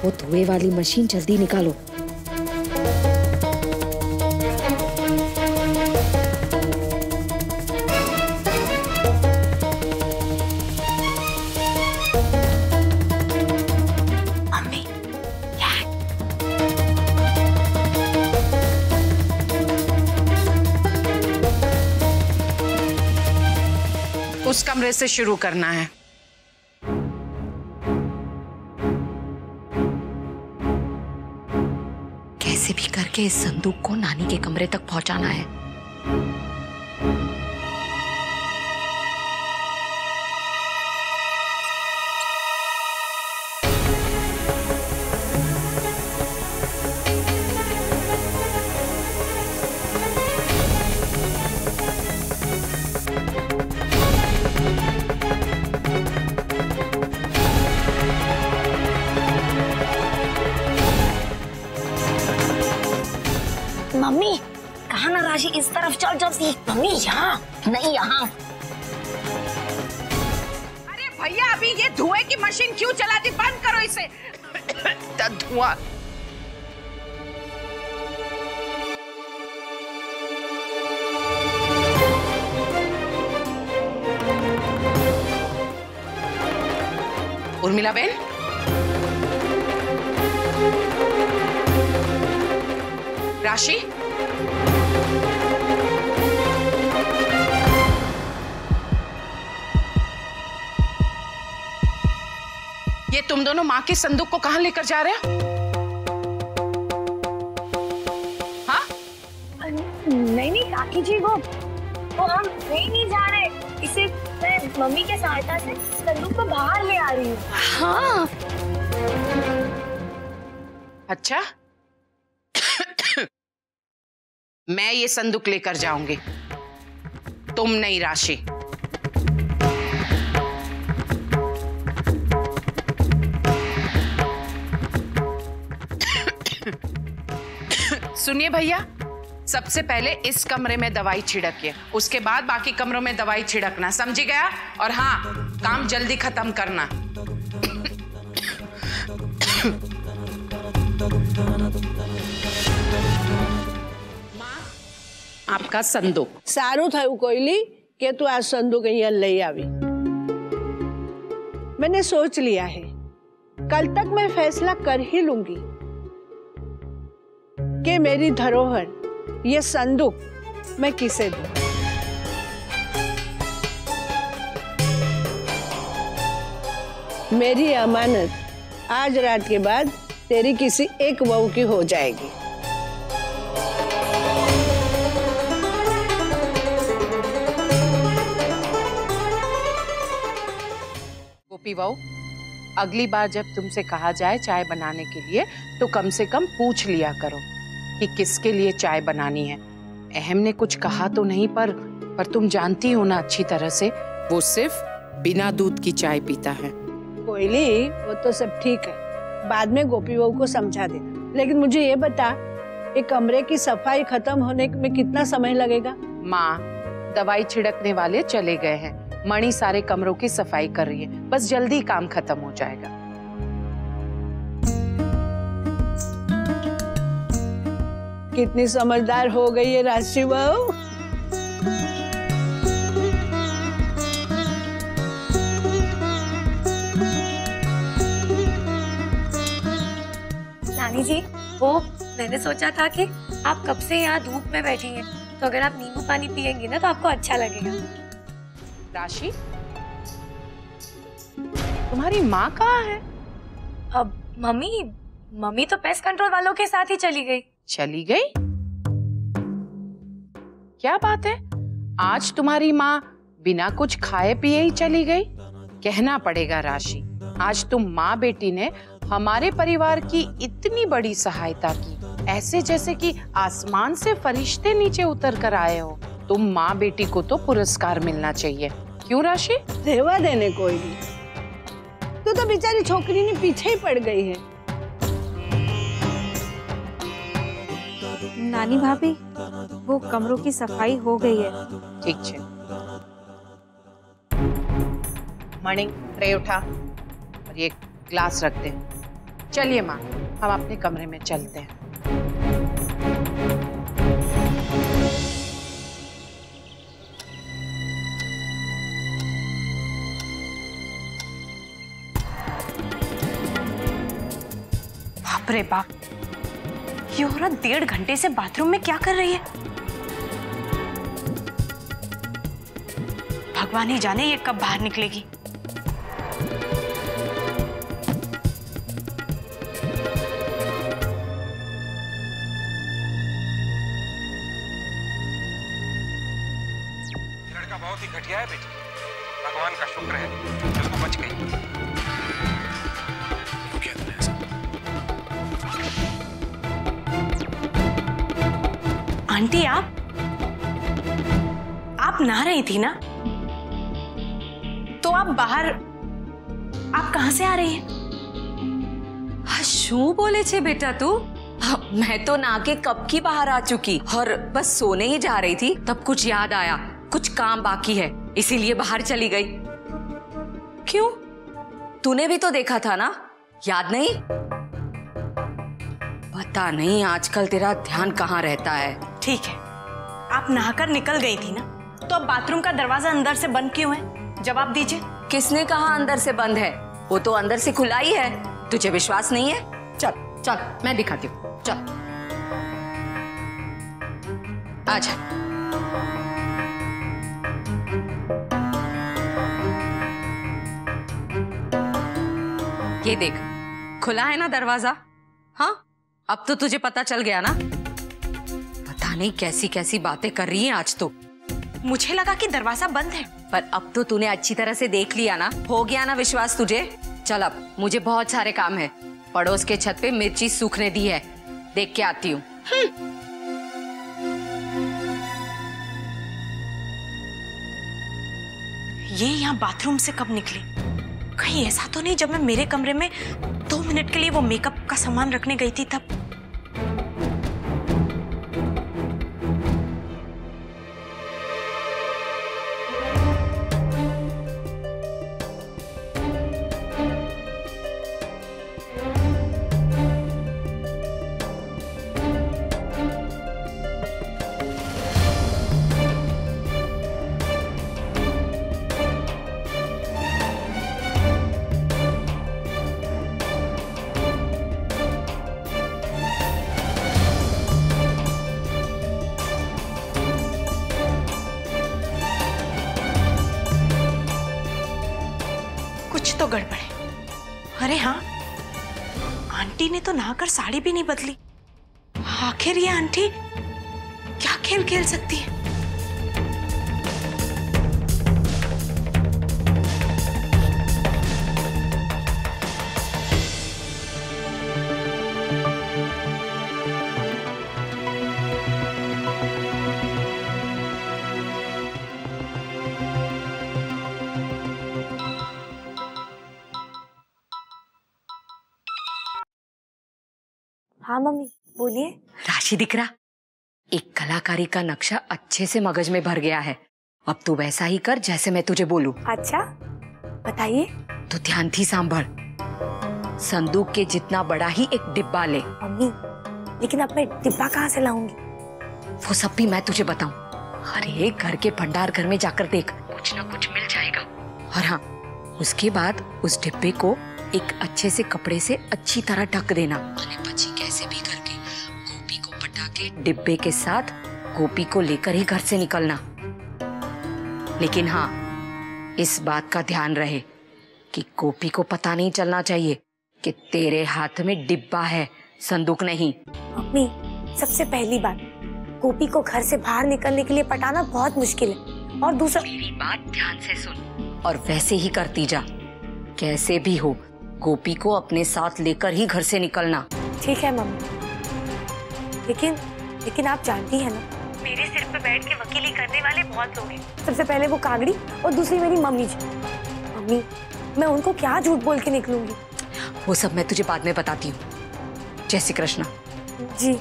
वो धुएं वाली मशीन जल्दी निकालो। उस कमरे से शुरू करना है। कैसे भी करके इस संदूक को नानी के कमरे तक पहुंचाना है। मम्मी कहा ना राशि इस तरफ चल जल्दी। मम्मी यहाँ नहीं, यहाँ। अरे भैया अभी ये धुएं की मशीन क्यों चलाती? बंद करो इसे। धुआं। उर्मिला बेन, राशि, ये तुम दोनों माँ के संदूक को कहाँ लेकर जा रहे हो? हाँ? नहीं नहीं काकी जी, वो हम नहीं जा रहे। इसे मैं मम्मी के सहायता से संदूक को बाहर ले आ रही हूँ। हाँ। अच्छा, मैं ये संदूक लेकर जाऊंगी, तुम नहीं राशि। सुनिए भैया, सबसे पहले इस कमरे में दवाई छिड़किए, उसके बाद बाकी कमरों में दवाई छिड़कना, समझी गया? और हाँ, काम जल्दी खत्म करना। आपका संदूक। सारू थयु कोयली के तू आज संदूक अहिया लई आवी। मैंने सोच लिया है, कल तक मैं फैसला कर ही लूंगी कि मेरी धरोहर ये संदूक मैं किसे दूं। मेरी अमानत आज रात के बाद तेरी किसी एक बहू की हो जाएगी। गोपी बहू, अगली बार जब तुमसे कहा जाए चाय बनाने के लिए तो कम से कम पूछ लिया करो कि किसके लिए चाय बनानी है। अहम ने कुछ कहा तो नहीं, पर तुम जानती हो ना अच्छी तरह से, वो सिर्फ बिना दूध की चाय पीता है। कोयली, वो तो सब ठीक है, बाद में गोपी बहू को समझा देना। लेकिन मुझे ये बता, एक कमरे की सफाई खत्म होने में कितना समय लगेगा? माँ, दवाई छिड़कने वाले चले गए हैं, मणि सारे कमरों की सफाई कर रही है, बस जल्दी काम खत्म हो जाएगा। कितनी समझदार हो गई है राशि बहू। नानी जी, वो मैंने सोचा था कि आप कब से यहाँ धूप में बैठी हैं, तो अगर आप नींबू पानी पियेंगी ना तो आपको अच्छा लगेगा। राशि, तुम्हारी माँ कहाँ है? अब मम्मी तो पेस्ट कंट्रोल वालों के साथ ही चली गई। चली गई? क्या बात है, आज तुम्हारी माँ बिना कुछ खाए पिए ही चली गई? कहना पड़ेगा राशि, आज तुम माँ बेटी ने हमारे परिवार की इतनी बड़ी सहायता की, ऐसे जैसे कि आसमान से फरिश्ते नीचे उतर कर आए हो। तुम माँ बेटी को तो पुरस्कार मिलना चाहिए, क्यों राशि? रेवा देने कोई नहीं, तो बेचारी छोकरी ने पीछे ही पड़ गई है। नानी भाभी, वो कमरों की सफाई हो गई है। ठीक है। मणि, ट्रे उठा और ये ग्लास रख दे। चलिए माँ, हम अपने कमरे में चलते हैं। बाप रे बाप, ये औरत 1.5 घंटे से बाथरूम में क्या कर रही है? भगवान ही जाने ये कब बाहर निकलेगी। लड़का बहुत ही घटिया है बेटी, भगवान का शुक्र है जो तू बच गई। क्यों किया तूने ऐसा? आंटी आप नहा रही थी ना, तो आप बाहर, आप कहां से आ रही हैं? શું બોલે છે बेटा तू? मैं तो नहा के कब की बाहर आ चुकी और बस सोने ही जा रही थी, तब कुछ याद आया कुछ काम बाकी है, इसीलिए बाहर चली गई। क्यों? तूने भी तो देखा था ना, याद नहीं? पता नहीं आजकल तेरा ध्यान कहाँ रहता है। ठीक है, आप नहाकर निकल गई थी ना, तो अब बाथरूम का दरवाजा अंदर से बंद क्यों है? जवाब दीजिए। किसने कहा अंदर से बंद है? वो तो अंदर से खुला ही है। तुझे विश्वास नहीं है? चल चल मैं दिखाती हूँ, चल आजा। ये देख, खुला है ना दरवाजा? हाँ, अब तो तुझे पता चल गया ना। पता नहीं कैसी कैसी बातें कर रही है आज तो। मुझे लगा कि दरवाजा बंद है, पर अब तो तूने अच्छी तरह से देख लिया ना, हो गया ना विश्वास तुझे। चल अब मुझे बहुत सारे काम है, पड़ोस के छत पे मिर्ची सूखने दी है, देख के आती हूँ। ये यहाँ बाथरूम से कब निकली? कहीं ऐसा तो नहीं जब मैं मेरे कमरे में 2 मिनट के लिए वो मेकअप का सामान रखने गई थी तब? कुछ तो गड़बड़ है। अरे हाँ, आंटी ने तो नहाकर साड़ी भी नहीं बदली। आखिर ये आंटी क्या खेल खेल सकती है? हाँ मम्मी, बोलिए। राशि दिख रहा, एक कलाकारी का नक्शा अच्छे से मगज में भर गया है। अब तू वैसा ही कर जैसे मैं तुझे बोलूं। अच्छा, बताइए। तो ध्यान थी सांभर, संदूक के जितना बड़ा ही एक डिब्बा ले। मम्मी, लेकिन अब मैं डिब्बा कहाँ से लाऊंगी? वो सब भी मैं तुझे बताऊं। अरे घर के भंडार घर में जाकर देख, कुछ ना कुछ मिल जाएगा। और हाँ, उसके बाद उस डिब्बे को एक अच्छे से कपड़े से अच्छी तरह ढक देना। बची कैसे भी करके गोपी को पटा के डिब्बे के साथ गोपी को लेकर ही घर से निकलना। लेकिन हाँ, इस बात का ध्यान रहे कि गोपी को पता नहीं चलना चाहिए कि तेरे हाथ में डिब्बा है, संदूक नहीं। मम्मी, सबसे पहली बात, गोपी को घर से बाहर निकलने के लिए पटाना बहुत मुश्किल है। और दूसरा, मेरी बात ध्यान से सुन और वैसे ही करती जा। कैसे भी हो, गोपी को अपने साथ लेकर ही घर से निकलना। ठीक है मम्मी, लेकिन आप जानती हैं ना, मेरे सिर पे बैठ के वकीली करने वाले बहुत लोग हैं। सबसे पहले वो कागड़ी और दूसरी मेरी मम्मी जी। मम्मी, मैं उनको क्या झूठ बोल के निकलूंगी? वो सब मैं तुझे बाद में बताती हूँ। जय श्री कृष्ण। जी,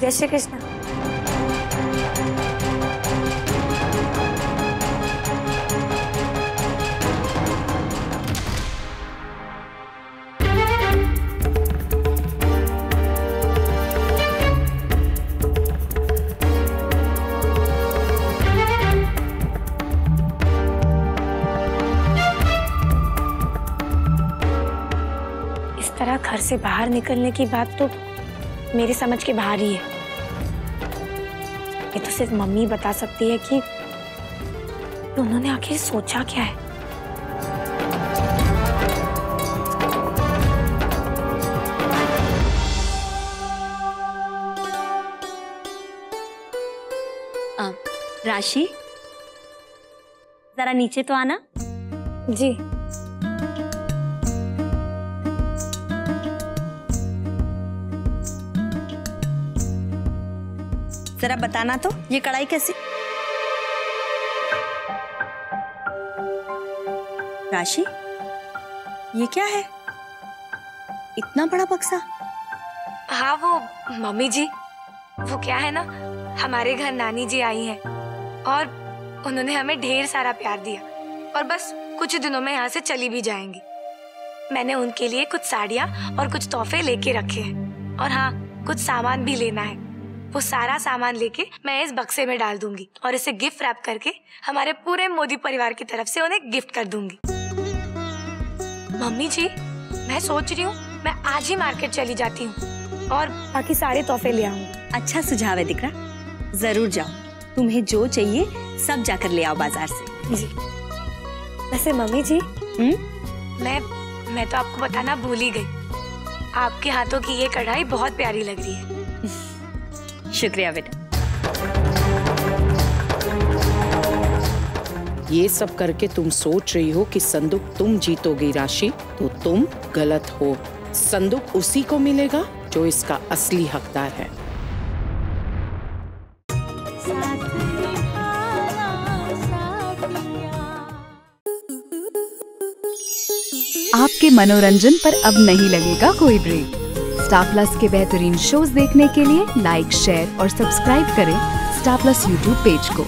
जय श्री कृष्ण। से बाहर निकलने की बात तो मेरी समझ के बाहर ही है। ये तो सिर्फ मम्मी बता सकती है कि उन्होंने आखिर सोचा क्या है। राशि, जरा नीचे तो आना। जी। जरा बताना तो, ये कढ़ाई कैसी? राशि, ये क्या है? इतना बड़ा बक्सा? हाँ वो मम्मी जी, वो क्या है ना, हमारे घर नानी जी आई हैं और उन्होंने हमें ढेर सारा प्यार दिया और बस कुछ दिनों में यहाँ से चली भी जाएंगी। मैंने उनके लिए कुछ साड़ियाँ और कुछ तोहफे लेके रखे हैं और हाँ, कुछ सामान भी लेना है। वो सारा सामान लेके मैं इस बक्से में डाल दूंगी और इसे गिफ्ट रैप करके हमारे पूरे मोदी परिवार की तरफ से उन्हें गिफ्ट कर दूंगी। मम्मी जी, मैं सोच रही हूँ मैं आज ही मार्केट चली जाती हूँ और बाकी सारे तोहफे ले आऊंगी। अच्छा सुझाव है दिकरा, जरूर जाओ। तुम्हें जो चाहिए सब जाकर ले आओ बाजार से। जी। वैसे मम्मी जी, मैं तो आपको बताना भूल ही गई, आपके हाथों की ये कढ़ाई बहुत प्यारी लग रही है। शुक्रिया बेटा। ये सब करके तुम सोच रही हो कि संदूक तुम जीतोगी राशि, तो तुम गलत हो। संदूक उसी को मिलेगा जो इसका असली हकदार है। आपके मनोरंजन पर अब नहीं लगेगा कोई ब्रेक। स्टार प्लस के बेहतरीन शोज देखने के लिए लाइक, शेयर और सब्सक्राइब करें स्टार प्लस यूट्यूब पेज को।